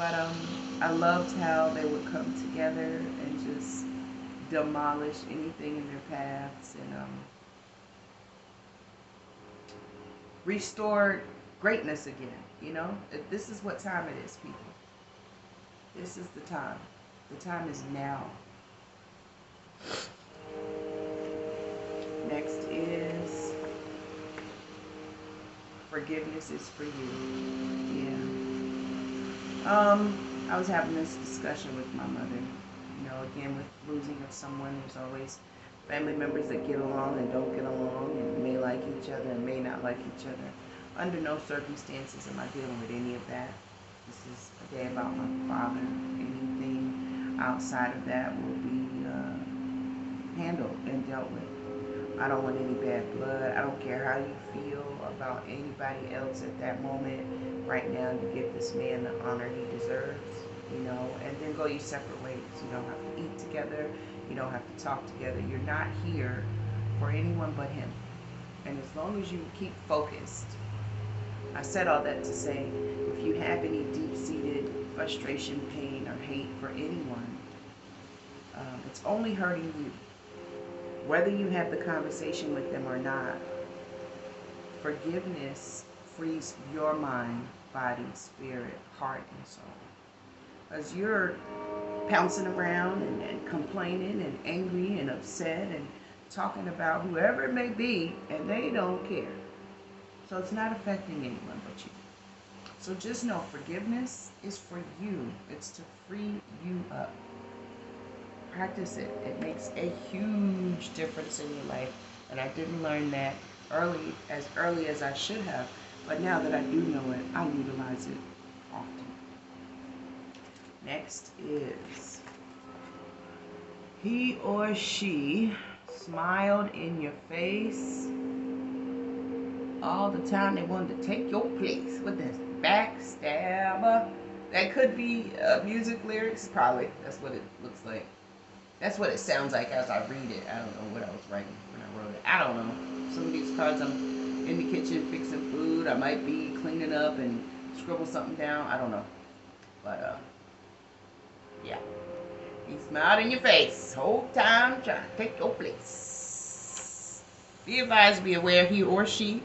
But I loved how they would come together and just demolish anything in their paths and restore greatness again. You know, this is what time it is, people. This is the time. The time is now. Next is forgiveness is for you. Yeah. I was having this discussion with my mother. You know, again, with losing of someone, there's always family members that get along and don't get along and may like each other and may not like each other. Under no circumstances am I dealing with any of that. This is a day about my father. Anything outside of that will be handled and dealt with. I don't want any bad blood. I don't care how you feel about anybody else at that moment. Right now, you give this man the honor he deserves, you know, and then go your separate ways. You don't have to eat together. You don't have to talk together. You're not here for anyone but him. And as long as you keep focused, I said all that to say, if you have any deep-seated frustration, pain, or hate for anyone, it's only hurting you. Whether you have the conversation with them or not, forgiveness frees your mind, body, spirit, heart, and soul. Because you're pouncing around and complaining and angry and upset and talking about whoever it may be, and they don't care. So it's not affecting anyone but you. So just know forgiveness is for you. It's to free you up. Practice it. It makes a huge difference in your life. And I didn't learn that early as I should have. But now that I do know it, I utilize it often. Next is he or she smiled in your face all the time. They wanted to take your place with this backstabber. That could be music lyrics. Probably. That's what it looks like. That's what it sounds like as I read it. I don't know what I was writing when I wrote it. I don't know. Some of these cards I'm in the kitchen fixing food. I might be cleaning up and scribble something down. I don't know. But, yeah. He smiled in your face whole time trying to take your place. Be advised, be aware, he or she.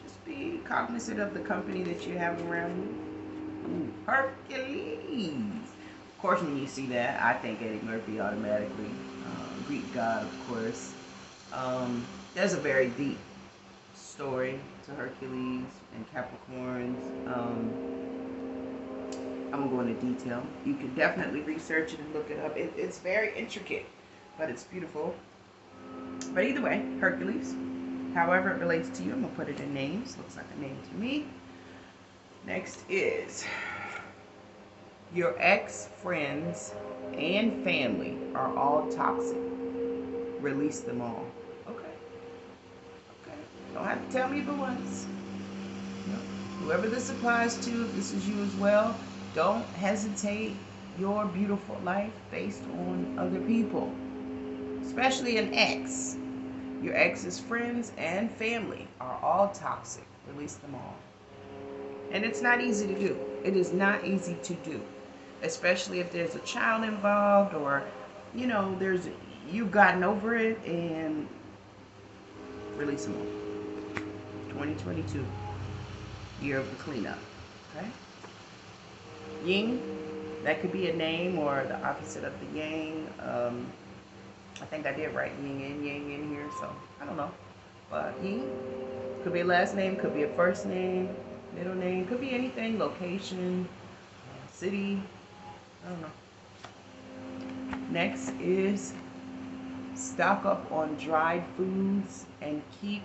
Just be cognizant of the company that you have around you. Ooh, Hercules. Of course, when you see that, I think Eddie Murphy automatically. Greek god, of course. There's a very deep story to Hercules and Capricorns. I won't go into detail. You can definitely research it and look it up. It's very intricate, but it's beautiful. But either way, Hercules, however it relates to you, I'm going to put it in names. Looks like a name to me. Next is your ex-friends and family are all toxic. Release them all. Okay. Don't have to tell me but once. No. Whoever this applies to, if this is you as well, don't hesitate your beautiful life based on other people. Especially an ex. Your ex's friends and family are all toxic. Release them all. And it's not easy to do. It is not easy to do. Especially if there's a child involved or, you know, you've gotten over it and release them all. 2022, year of the cleanup. Okay? Yin, that could be a name or the opposite of the yang. I think I did write yin and yang in here, so I don't know. But yin could be a last name, could be a first name, middle name, could be anything, location, city, I don't know. Next is stock up on dried foods and keep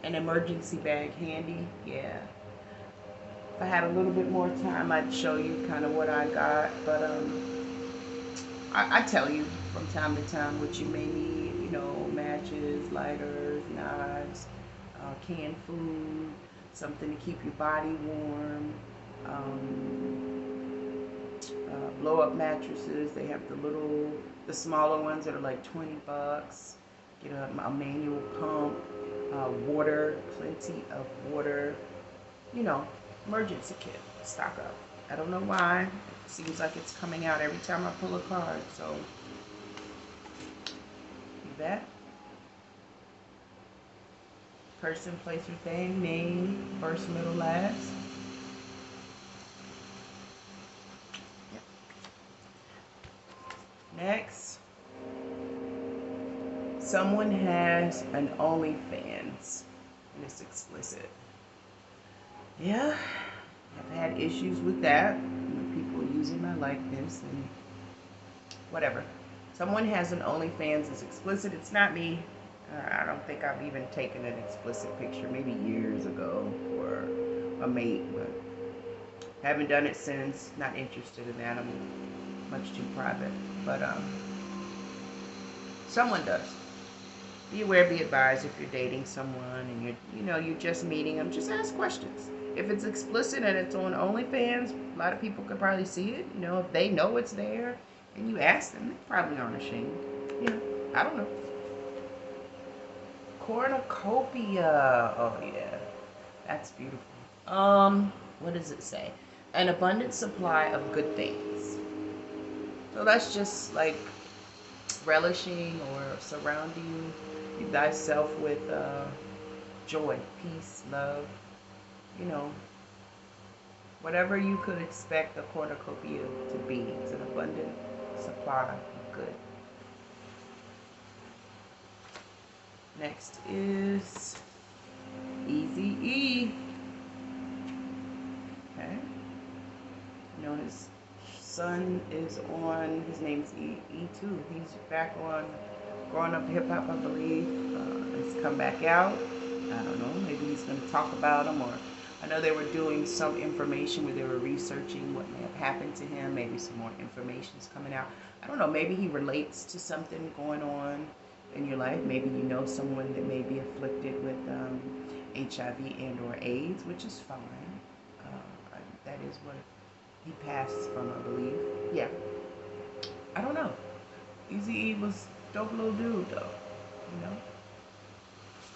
an emergency bag handy. Yeah. If I had a little bit more time, I'd show you kind of what I got. But I tell you from time to time what you may need. You know, matches, lighters, knives, canned food, something to keep your body warm. Blow-up mattresses. They have the smaller ones that are like $20. Get a manual pump, water, plenty of water. You know, Emergency kit. Stock up. I don't know why. It seems like it's coming out every time I pull a card. So, that. Person, place, or thing. Name. First, middle, last. Yep. Next. Someone has an OnlyFans. And it's explicit. Yeah. I've had issues with that. With people using my likeness and whatever. Someone has an OnlyFans. It's explicit. It's not me. I don't think I've even taken an explicit picture. Maybe years ago for a mate, but haven't done it since. Not interested in that. I'm much too private. But someone does. Be aware, be advised. If you're dating someone and you're just meeting them, just ask questions. If it's explicit and it's on OnlyFans, a lot of people could probably see it. If they know it's there and you ask them, they probably aren't ashamed. I don't know. Cornucopia. Oh yeah, that's beautiful. What does it say? An abundant supply of good things. So that's just like relishing or surrounding thyself with joy, peace, love. Whatever you could expect a cornucopia to be. It's an abundant supply of good. Next is Eazy-E. Okay. His son is on, his name's E2. He's back on Growing Up Hip Hop, I believe. It's come back out. I don't know. Maybe he's going to talk about him, or I know they were doing some information where they were researching what may have happened to him. Maybe some more information is coming out. I don't know. Maybe he relates to something going on in your life. Maybe you know someone that may be afflicted with HIV and or AIDS, which is fine. That is what he passed from, I believe. Yeah. I don't know. Eazy-E was dope little dude, though.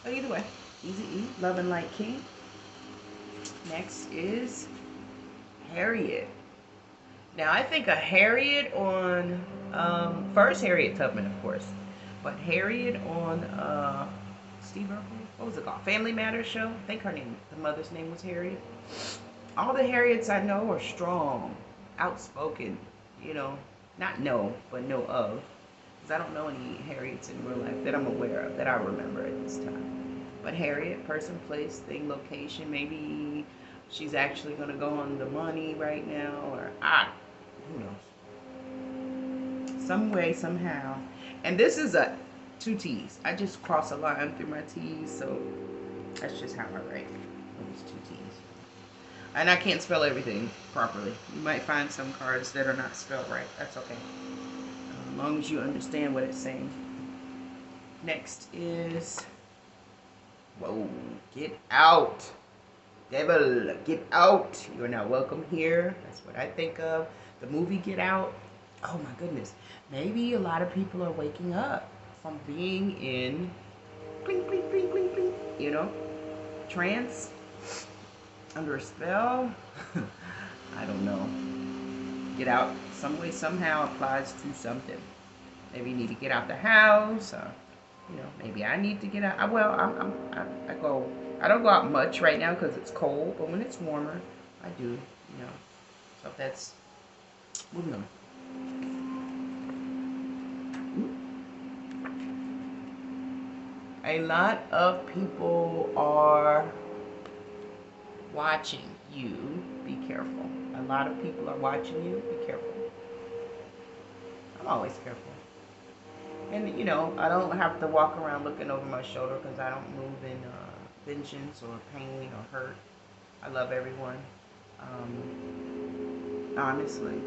But either way, Eazy-E, Love and Light King. Next is Harriet. Now, I think of Harriet on, first Harriet Tubman, of course. But Harriet on Steve Urkel, what was it called? Family Matters show. I think the mother's name was Harriet. All the Harriets I know are strong, outspoken, not know, but know of. Because I don't know any Harriets in real life that I'm aware of, that I remember at this time. But Harriet, person, place, thing, location, maybe she's actually going to go on the money right now, or who knows. Some way, somehow. And this is a 2 T's. I just cross a line through my T's, so that's just how I write. Those 2 T's. And I can't spell everything properly. You might find some cards that are not spelled right. That's okay. As long as you understand what it's saying. Next is... Whoa. Get out. Devil, get out. You are not welcome here. That's what I think of. The movie Get Out. Oh my goodness. Maybe a lot of people are waking up from being in... Clink, clink, clink, clink, clink. Trance. Under a spell. I don't know. Get out some way, somehow applies to something. Maybe you need to get out the house. Maybe I need to get out. I don't go out much right now because it's cold, but when it's warmer, I do. So that's moving on. A lot of people are watching you. Be careful. A lot of people are watching you. Be careful. I'm always careful. And, I don't have to walk around looking over my shoulder because I don't move in vengeance or pain or hurt. I love everyone. Honestly.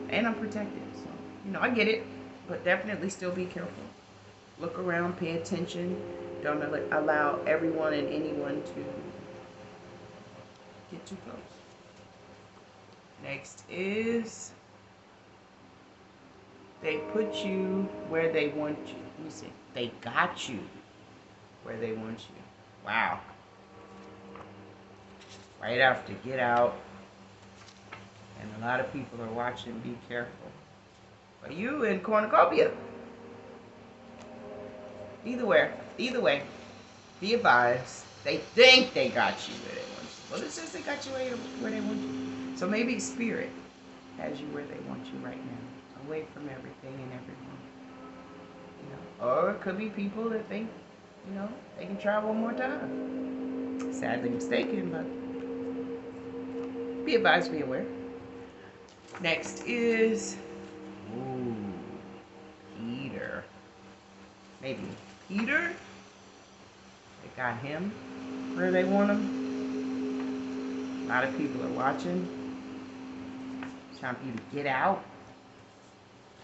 And I'm protected. So, I get it. But definitely still be careful. Look around. Pay attention. Don't allow everyone and anyone to get too close. Next is they put you where they want you. Let me see. They got you where they want you. Wow. right after Get Out. And a lot of people are watching. Be careful. But you in cornucopia. Either way, be advised. They think they got you where they want you. Well, it says they got you where they want you. So maybe Spirit has you where they want you right now, away from everything and everyone. Or it could be people that think, they can try one more time. Sadly mistaken, but be advised, be aware. Next is, Peter. Maybe Peter. They got him where they want him. A lot of people are watching. It's time for you to get out.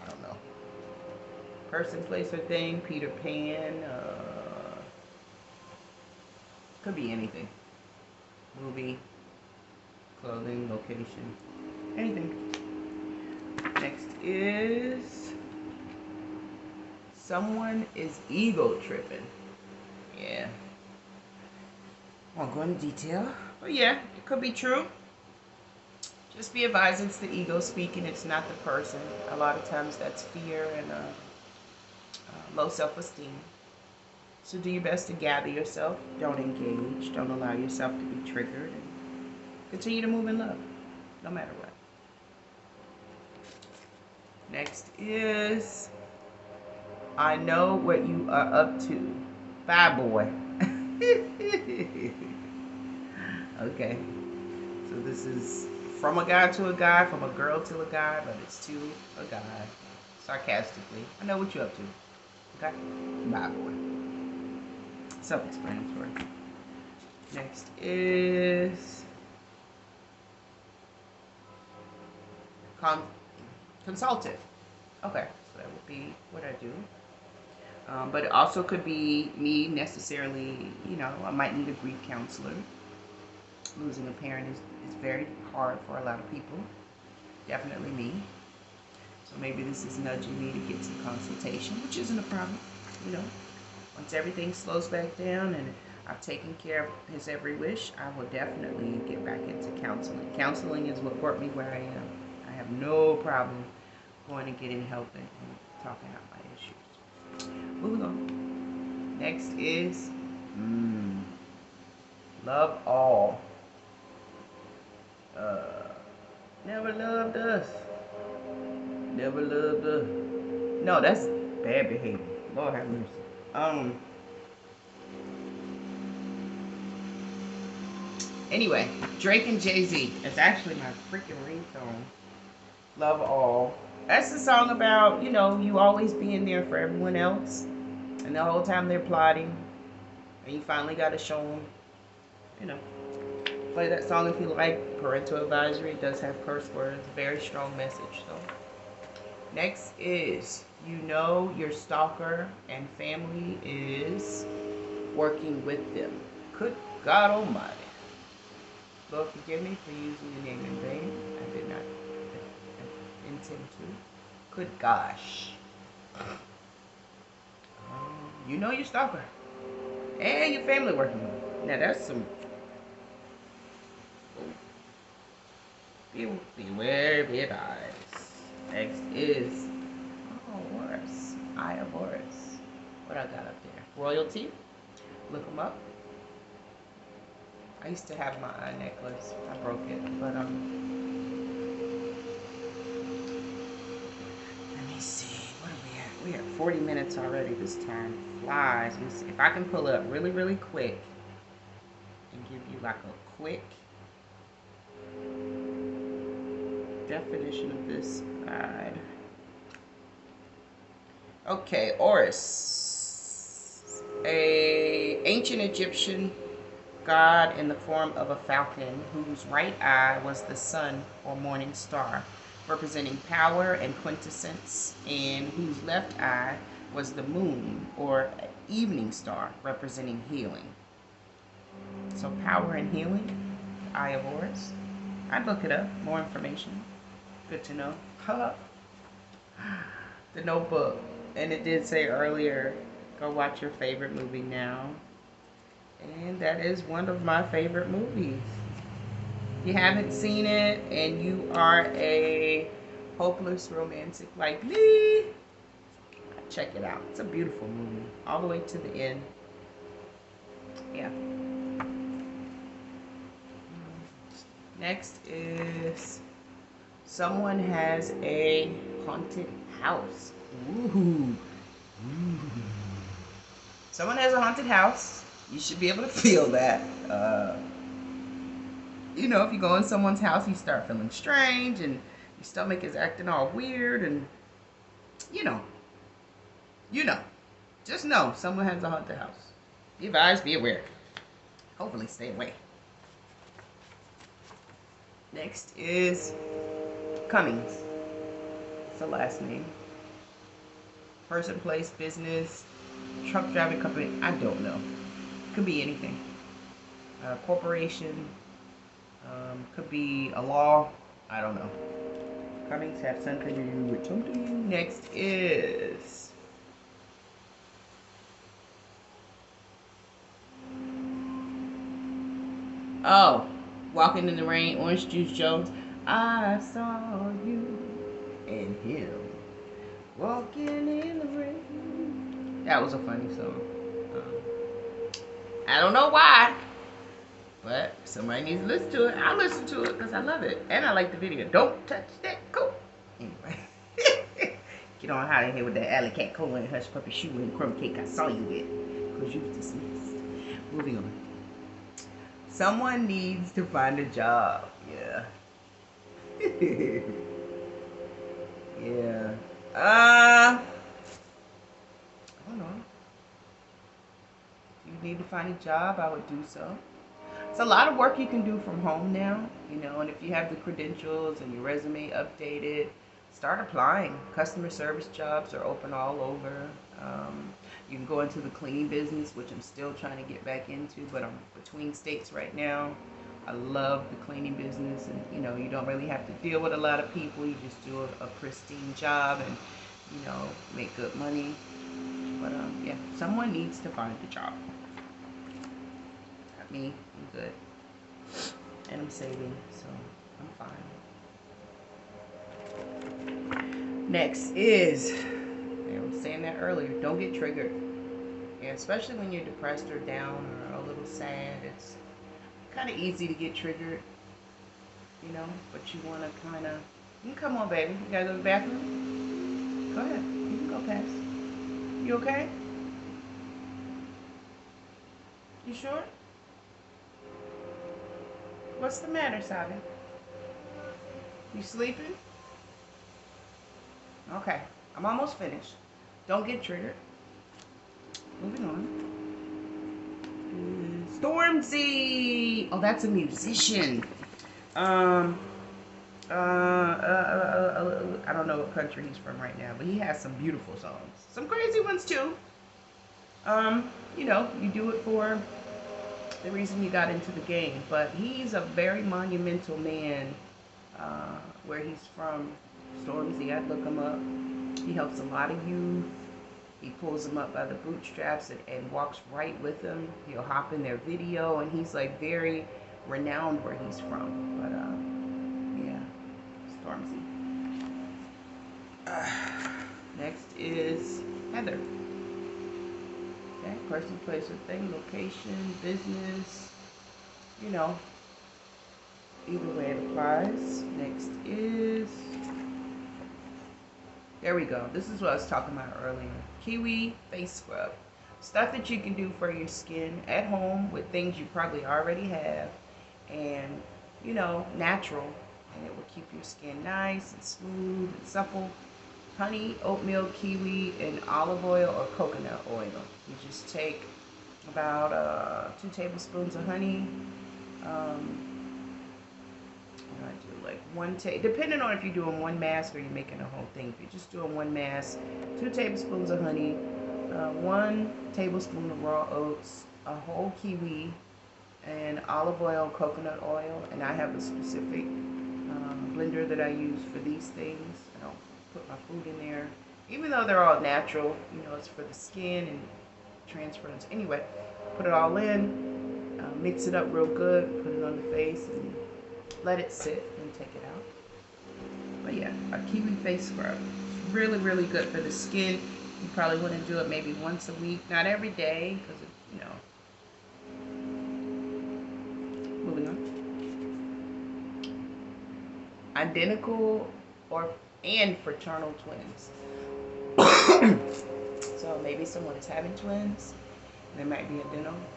I don't know. Person, place, or thing. Peter Pan. Could be anything. Movie, clothing, location, anything. Next is, someone is ego tripping. Yeah. Won't go into detail, but yeah, it could be true. Just be advised, it's the ego speaking, it's not the person. A lot of times that's fear and low self-esteem. So do your best to gather yourself. Don't engage. Don't allow yourself to be triggered. And continue to move in love, no matter what. Next is, I know what you are up to. Bye, boy. Okay. So this is from a guy to a guy, from a girl to a guy, but it's to a guy. Sarcastically. I know what you're up to. Okay? Bye, boy. Self-explanatory. Next is consultative. Okay, so that would be what I do. But it also could be me necessarily, I might need a grief counselor. Losing a parent is very hard for a lot of people. Definitely me. So maybe this is nudging me to get some consultation, which isn't a problem, Once everything slows back down and I've taken care of his every wish, I will definitely get back into counseling. Counseling is what brought me where I am. I have no problem going and getting help and talking out my issues. Moving on. Next is love all. Never loved us. Never loved us. No, that's bad behavior. Lord have mercy. Anyway, Drake and Jay-Z. It's actually my freaking ringtone. Love all. That's the song about, you always being there for everyone else. And the whole time they're plotting. And you finally got to show them, Play that song if you like. Parental advisory. It does have curse words. Very strong message, though. Next is, your stalker and family is working with them. Good God Almighty. Lord, forgive me for using your name in vain. I did not intend to. Good gosh. Your stalker. And your family working with them. Now that's some... Beware, be advised. Next is... Horus. Eye of Horus. What I got up there? Royalty. Look them up. I used to have my eye necklace. I broke it, but let me see. What are we at? We have 40 minutes already. This time flies. Let me see if I can pull up really, really quick and give you like a quick definition of this guide. Okay, Horus, a ancient Egyptian god in the form of a falcon whose right eye was the sun or morning star, representing power and quintessence, and whose left eye was the moon or evening star, representing healing. So power and healing, Eye of Horus. I'd look it up, more information. Good to know. The Notebook. And it did say earlier, go watch your favorite movie now. And that is one of my favorite movies. If you haven't seen it and you are a hopeless romantic like me, check it out. It's a beautiful movie, all the way to the end. Yeah. Next is someone has a haunted house. Ooh. Ooh. Someone has a haunted house. You should be able to feel that. You know, if you go in someone's house, you start feeling strange and your stomach is acting all weird, and you know, just know someone has a haunted house. Be advised, be aware. Hopefully stay away. Next is Cummings. It's the last name. Person, place, business, truck driving company, I don't know. Could be anything. Corporation, could be a law, I don't know. Cummings have something to do with something. Next is Walking in the Rain, Orange Juice Jones. I saw you and him walking in the rain. That was a funny song. I don't know why, but somebody needs to listen to it. I'll listen to it because I love it. And I like the video. Don't touch that coat. Anyway. Get on out of here with that alley cat coat and hush puppy shoe and crumb cake I saw you with. Because you was dismissed. Moving on. Someone needs to find a job. Yeah. Yeah. I don't know. If you need to find a job, I would do so. It's a lot of work you can do from home now, you know, and if you have the credentials and your resume updated, start applying. Customer service jobs are open all over. You can go into the cleaning business, which I'm still trying to get back into, but I'm between states right now. I love the cleaning business, and you know, you don't really have to deal with a lot of people. You just do a pristine job and, you know, make good money. But yeah, someone needs to find a job. Not me, I'm good. And I'm saving, so I'm fine. Next is, I was saying that earlier, don't get triggered. Yeah, especially when you're depressed or down or a little sad. It's kind of easy to get triggered, you know, but you want to kind of, you can come on, baby. You gotta go to the bathroom? Go ahead. You can go past. You okay? You sure? What's the matter, Sabi? You sleeping? Okay, I'm almost finished. Don't get triggered. Moving on. Stormzy! Oh, that's a musician. I don't know what country he's from right now, but he has some beautiful songs. Some crazy ones too. You know, you do it for the reason you got into the game, but he's a very monumental man. Where he's from, Stormzy, I'd look him up. He helps a lot of youth. He pulls them up by the bootstraps and walks right with them. He'll hop in their video, and he's like very renowned where he's from. But yeah, Stormzy. Next is Heather. Okay, person, place, or thing, location, business, you know, either way it applies. Next is, there we go. This is what I was talking about earlier. Kiwi face scrub. Stuff that you can do for your skin at home with things you probably already have, and, you know, natural. And it will keep your skin nice and smooth and supple. Honey, oatmeal, kiwi, and olive oil or coconut oil. You just take about 2 tablespoons of honey. I do like depending on if you're doing one mask or you're making a whole thing. If you're just doing one mask, 2 tablespoons of honey, 1 tablespoon of raw oats, a whole kiwi, and olive oil, coconut oil. And I have a specific blender that I use for these things. I don't put my food in there, even though they're all natural. You know, it's for the skin and transference. Anyway, put it all in, mix it up real good, put it on the face, and let it sit and take it out. But yeah, a kiwi face scrub. It's really, really good for the skin. You probably wouldn't do it maybe once a week, not every day, because you know. Moving on. Identical and fraternal twins. So maybe someone is having twins. They might be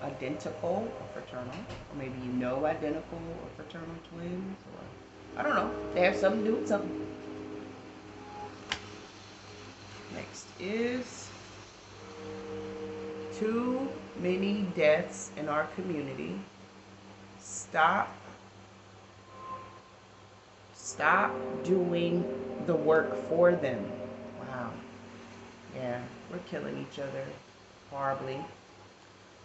identical or fraternal, or maybe you know identical or fraternal twins, or I don't know. They have something to do with something. Next is too many deaths in our community. Stop doing the work for them. Wow. Yeah, we're killing each other horribly.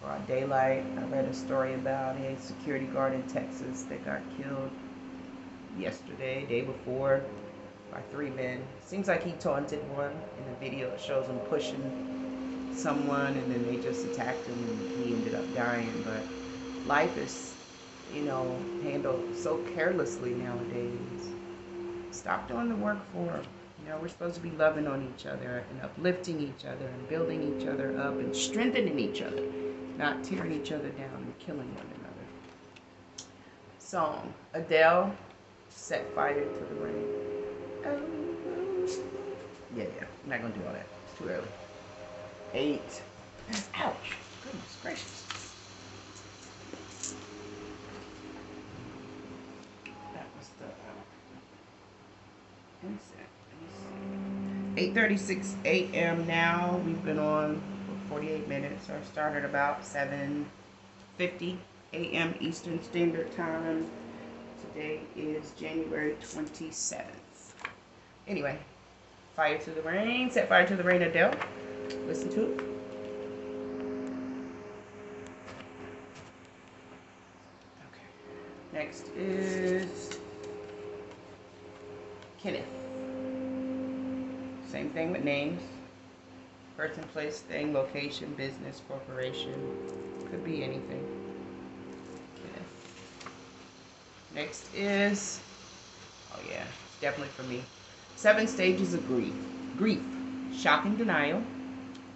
Broad daylight. I read a story about a security guard in Texas that got killed yesterday, day before, by 3 men. Seems like he taunted one. In the video, it shows him pushing someone, and then they just attacked him, and he ended up dying. But life is, handled so carelessly nowadays. Stop doing the work for them. We're supposed to be loving on each other and uplifting each other and building each other up and strengthening each other, not tearing each other down and killing one another. Song, Adele, Set Fire to the Rain. Oh. Yeah, I'm not going to do all that. It's too early. 8. Ouch. Goodness gracious. That was the inset. 8:36 a.m. now. We've been on for 48 minutes. Our start at about 7:50 a.m. Eastern Standard Time. Today is January 27th. Anyway, Fire to the Rain. Set Fire to the Rain, Adele. Listen to it. Okay. Next is Kenneth. Same thing with names. Person, place, thing, location, business, corporation. Could be anything. Kenneth. Next is, oh yeah, it's definitely for me. 7 stages of grief. Grief, shock and denial,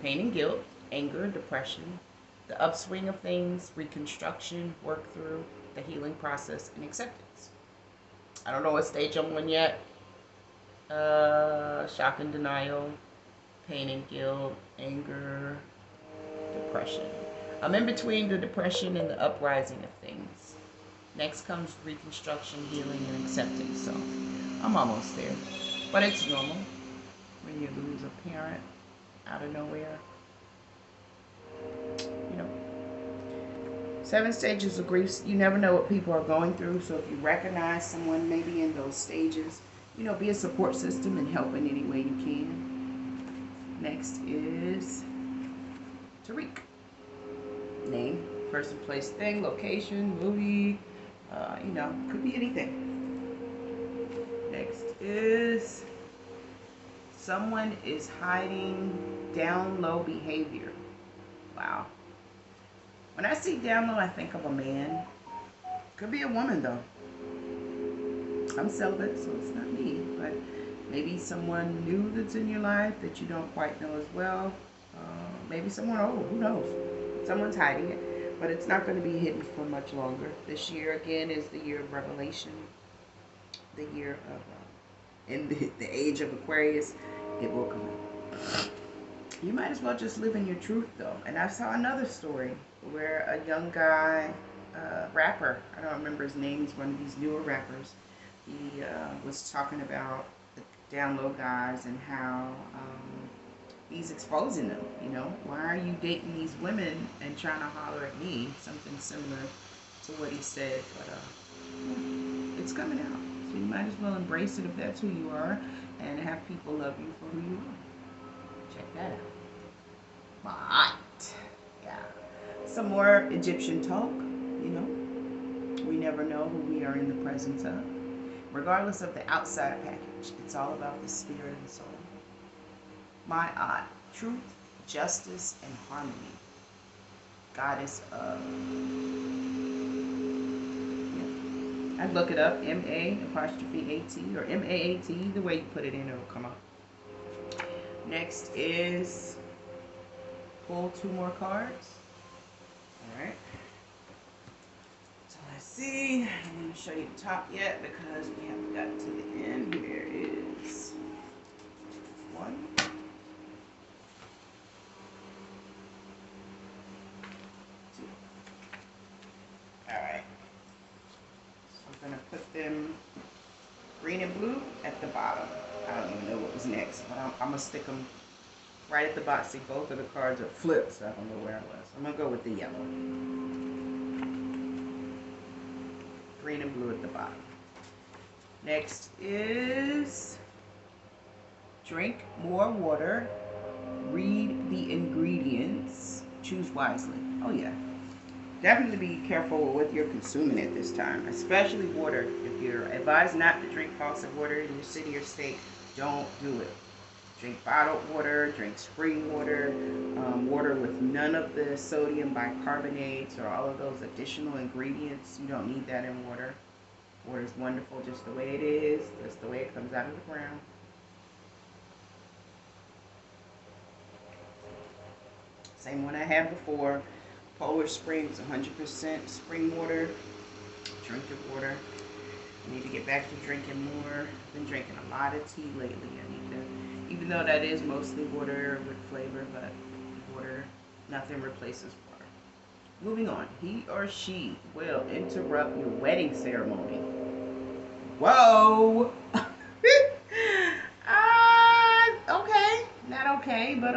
pain and guilt, anger, depression, the upswing of things, reconstruction, work through, the healing process, and acceptance. I don't know what stage I'm on yet. Shock and denial, pain and guilt, anger, depression. I'm in between the depression and the uprising of things. Next comes reconstruction, healing, and acceptance. So I'm almost there. But it's normal when you lose a parent out of nowhere. 7 stages of grief. You never know what people are going through. So if you recognize someone maybe in those stages, be a support system and help in any way you can. Next is Tariq. Name, person, place, thing, location, movie, could be anything. Next is someone is hiding down low behavior. Wow. When I see down low, I think of a man. Could be a woman though. I'm celibate, so it's not me, but maybe someone new that's in your life that you don't quite know as well. Maybe someone old, who knows? Someone's hiding it, but it's not going to be hidden for much longer. This year, again, is the year of revelation, the year of, in the age of Aquarius, it will come out. You might as well just live in your truth, though. And I saw another story where a young guy, rapper, I don't remember his name, he's one of these newer rappers. He was talking about the down low guys and how he's exposing them. Why are you dating these women and trying to holler at me? Something similar to what he said, but it's coming out. So you might as well embrace it if that's who you are, and have people love you for who you are. Check that out. But yeah, some more Egyptian talk. We never know who we are in the presence of. Regardless of the outside package, it's all about the spirit and soul. Ma'at, truth, justice, and harmony. Goddess of I'd look it up, M-A-apostrophe-A-T or M-A-A-T. Either way you put it in, it'll come up. Next is pull 2 more cards. All right. So let's see. I don't want to show you the top yet because we haven't gotten to the end. Here is 1. 2. All right. So I'm going to put them green and blue at the bottom. I don't even know what was next, but I'm going to stick them right at the bottom. See, both of the cards are flipped, so I don't know where I was. I'm going to go with the yellow. Green and blue at the bottom. Next is drink more water, read the ingredients, choose wisely. Oh yeah. Definitely be careful with what you're consuming at this time, especially water. If you're advised not to drink faucet water in your city or state, don't do it. Drink bottled water, drink spring water, water with none of the sodium bicarbonates or all of those additional ingredients. You don't need that in water. Water is wonderful just the way it is, just the way it comes out of the ground. Same one I had before. Polish Springs, 100% spring water. Drink your water. I need to get back to drinking more. I've been drinking a lot of tea lately. I need to, even though that is mostly water with flavor, but water, nothing replaces water. Moving on. He or she will interrupt your wedding ceremony. Whoa! Okay. Not okay, but